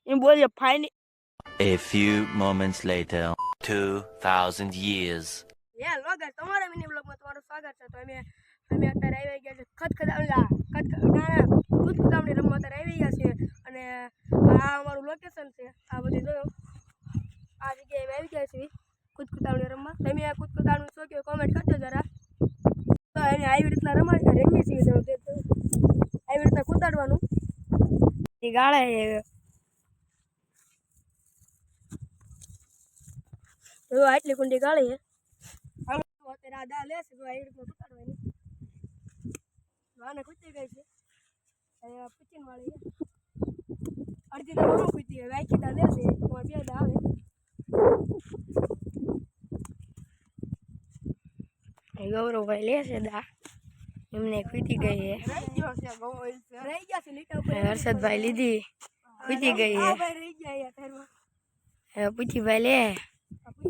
એમ બોલીએ final. A few moments later. 2000 years. યાર logger તમારા મિની બ્લોગમાં તમારું સ્વાગત છે. તો અમે અત્યારે આવી ગયા છે ખુદખુદામણી રમવા અત્યારે આવી ગયા છે. અને આ અમારું લોકેશન છે. આ બધી જોયો આ જગ્યાએ આવી ગયા છે ખુદખુદામણી રમવા. તમે આ ખુદખુદામણી શું કહો કોમેન્ટ કરજો જરા. તો એને આવી રીતના રમીએ છીએ. આવી રીતના કૂદાડવાનું એ ગાળે જો આટલી કુંડી ગાળી છે. અત્યારે આ દા લેશે તો આવી રીતના કૂદાડવાની. આને કૂદી ગઈ છે પૂછીને વાળી અડધી દા બહુ કૂદી હવે આખી દા લેશે એમાં બે દા આવે. ગૌરવભાઈ લેશે દા એમને કૂદી ગઈ છે. હર્ષદભાઈ લીધી કૂદી ગઈ છે. હવે પૂછીભાઈ લે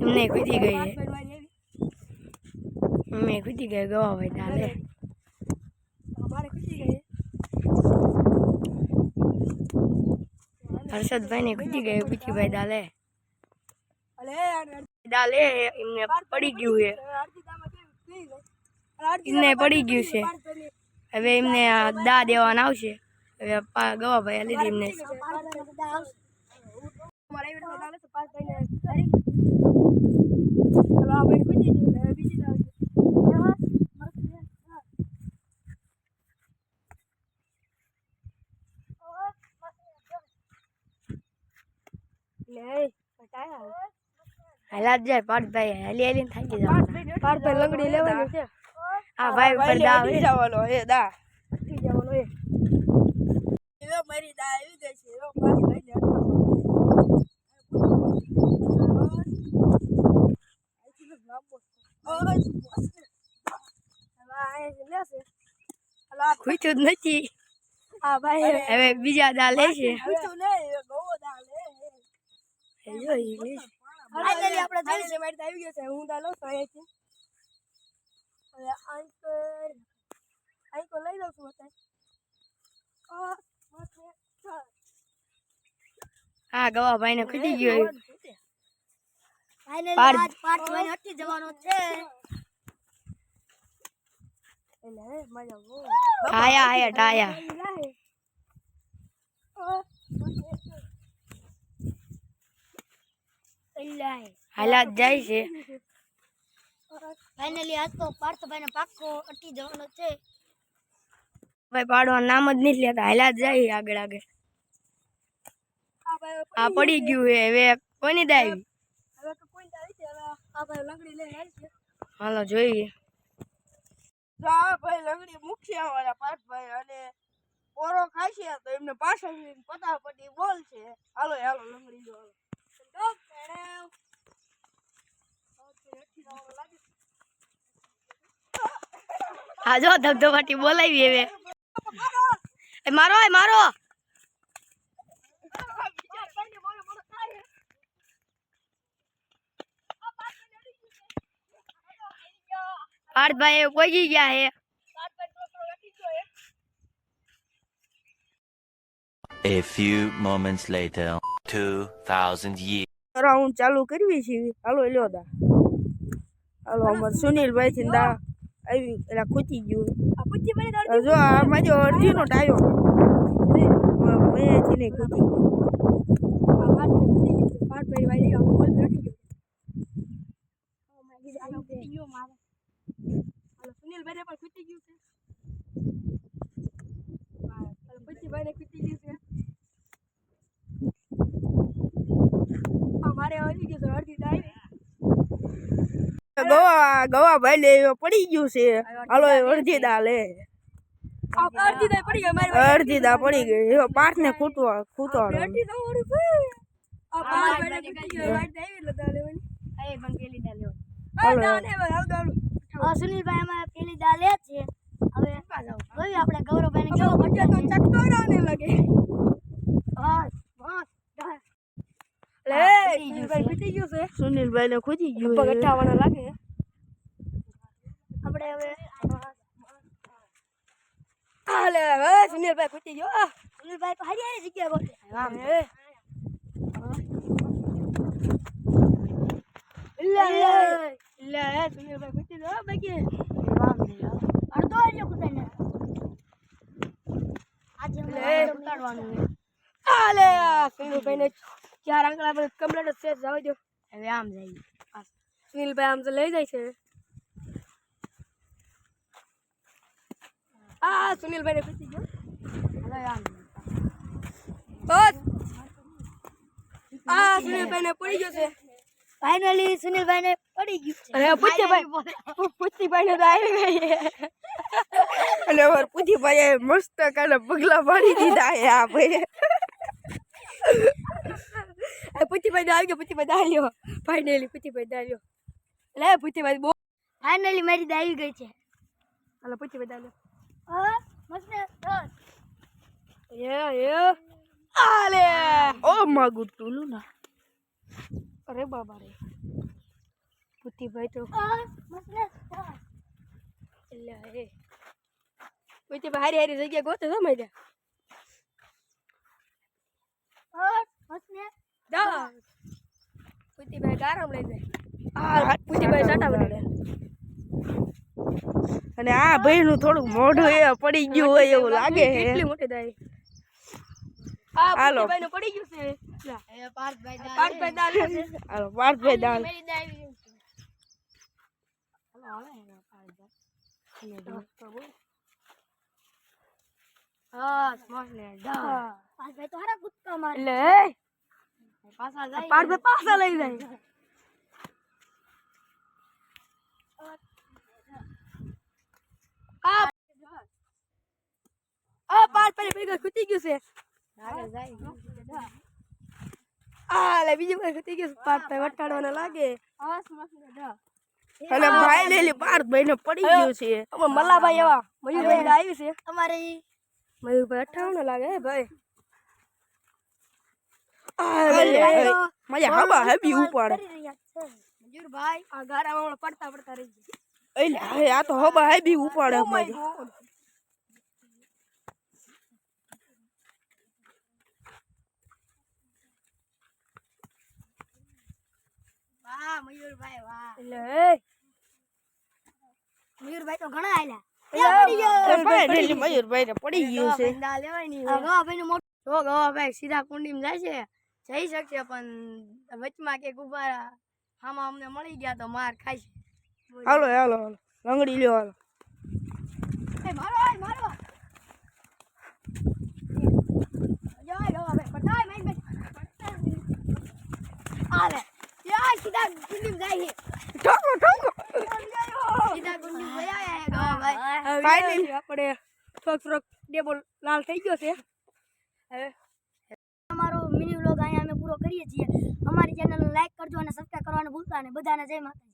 એમને કૂદી ગઈ છે. એમને કૂદી ગઈ ગવાભાઈ દા લે હર્ષદભાઈ ને કૂદી ગઈ પૂછીભાઈ દા લે એમને પડી ગયું છે. એમને પડી ગયું છે. હવે એમને દા દેવાના આવશે. હવે ગવાભાઈ લીધી એમને હાલાત જાય પાર્થભાઈ હાલી હાલીને થાકી જવાનું. પાર્થભાઈ લંગડી લેવાની છે. હા ભાઈ ઉપર દા જવાનો હે દા જવાનો હે. મારી દા આવી ગઈ છે. ખૂચ્યું જ નથી. હા ભાઈ હવે બીજા દા લેશે. આપણે આવી ગયો છે. હું દા લઉં છું અહીંથી. હવે અહીં તો લઈ લઉં છું અત્યારે. હા ગવાભાઈ ને ખૂટી ગયો. પાર્થભાઈ હટી જવાનો છે. આયા ટાયા હાલાત જાય છે. ફાઇનલી આજ તો પાર્થભાઈ ને પાક્કો અટકી જવાનો છે. ભાઈ પાડવાનું નામ જ નથી લેતા. હાલાત જાય આગળ આગળ. આ પડી ગયું હે. હવે કોની દાવી હાલો જોઈએ. ભાઈ લંગડી મુખ્યા વાળા પાર્થભાઈ અને પોરો ખાશે તો એમને પાછળ પટાપટી બોલ છે. હાલો હાલો લંગડી જો હા જો ધબધબાટી બોલાવી. હવે મારો મારો પાર્થભાઈ કોઈ ગયા હે. A few moments later. 2000 years. Round ચાલુ કરવી છે. હાલો લ્યો દા હાલો અમાર સુનિલભાઈ થી દા આવી એલા ખૂટી ગયું. જો આમાં જો અડધી નો ટાયો મેથી નહીં ખૂટી ગયું. સુનિલભાઈ પણ ખૂટી ગયું છે. ભાઈ ને ખૂટી ગયું છે. અમારે આવી ગયું છે. અડધી ટાઈ ગવા ભાઈ લે પડી ગયું છે. હાલો અડધી દા લે. અડધી દા પડી ગઈ. પાર્થ ને ખૂટવાડો. સુનિલભાઈ અમારે પેલી દા લે છે. હવે આપણે ગૌરવભાઈ ને કેવો ચક્કર આને લાગે. સુનિલભાઈ ને ખૂટી ગયું. પગથાવાના લાગે. આપણે હવે હાલે હવે સુનિલભાઈ ખૂટી ગયો. સુનિલભાઈ તો હારી જગ્યા બોલે. લે સુનિલભાઈ પૂછી દો બાકી અડધો એટલે કુતાઈને આજે લે. ઉતારવાનું આલે સુનિલભાઈને 4 આંકડા પર કમ્પ્લીટ છે જવા દો હવે આમ જઈએ સુનિલભાઈ આમ તો લઈ જાય છે સુનિલભાઈને પૂછી ગયો હવે આમ બસ સુનિલભાઈને પડી ગયો છે ફાઇનલી સુનિલભાઈને પડી ગયું છે અને પુતીભાઈ ને તો આવી ગઈ અને અમાર પુતીભાઈ મસ્ત કાલે પગલા પાડી દીધા હે આ ભાઈ પુતીભાઈ આવી ગયો પુતીભાઈ દાલ્યો ફાઇનલી પુતીભાઈ દાલ્યો લે પુતીભાઈ બહુ ફાઇનલી મારી દા આવી ગઈ છે હાલો પુતીભાઈ દાલ્યો મસ્ત યે આલે ઓ માગુ તુલું ના અરે બાબા રે પુતીભાઈ તો મસ્ત લે હે પુતીભાઈ હારી હારી જગ્યા ગોતે સમય દે મસ્ત દા પુતીભાઈ ગારમ લઈ જાય પુતીભાઈ સાટા બને અને આ ભાઈ નું થોડું મોઢું એ પડી ગયું હોય એવું લાગે છે કેટલી મોટી દાઈ હાલો. પુતીભાઈ નું પડી ગયું છે એ પાર્થભાઈ દા પાર્થભાઈ દાલ્યો છે હાલો પાર્થભાઈ દાલ મારી દા આવી ગઈ છે હાલો હવે પાર્થભાઈ પાર્થભાઈ તો હારા કૂદકા મારે લે પાછા જાય પાર્થભાઈ પાછા લઈ જાય પાર્થભાઈ ભેગા ખૂટી ગયું છે આગળ જાય લે બીજું કોઈ ખૂટી ગયું છે પાર્થભાઈ વટાડવાના લાગે અને ફાઇનલી પાર્થભાઈ ને પડી ગયું છે અમાર મલ્લાભાઈ એવા મયુરભાઈ આવી છે અમારે મયુરભાઈ 58 લાગે હે ભાઈ મજા હવા હેબી ઉપાડે કરી રહ્યા છે મજૂરભાઈ આ ગારામાં પડતા પડતા રહી જાય એટલે હવે આ તો હવા હેબી ઉપાડે Oh my મજા God. વાહ મયુરભાઈ વાહ એટલે મયુરભાઈ તો ઘણા આયલા ફાઇનલી મયુરભાઈ ને પડી ગયું છે દા લેવાય નહીં ગવાભાઈ નું મોટું જો ગવાભાઈ સીધા કુંડીમાં જાય છે જઈ શકશે પણ વચમાં કે ગુબ્બારા આમાં અમને મળી ગયા તો માર ખાય છે હાલો હાલો હાલો લંગડી લ્યો હાલો મારો જય ગવાભાઈ પટાય માઈ આલે યા સીધા કુંડીમાં જાય છે ઠોકો ઠોકો સીધા કુંડીમાં ગયા ગવાભાઈ ફાઇનલી આપણે થોડોક ડેબલ લાલ થઈ ગયો છે હવે અમારો મિની વ્લોગ અહીંયા અમે પૂરો કરીએ છીએ અમારી ચેનલને લાઈક કરજો અને સબસ્ક્રાઇબ કરવાનું ભૂલતા નહીં બધાને જય માતા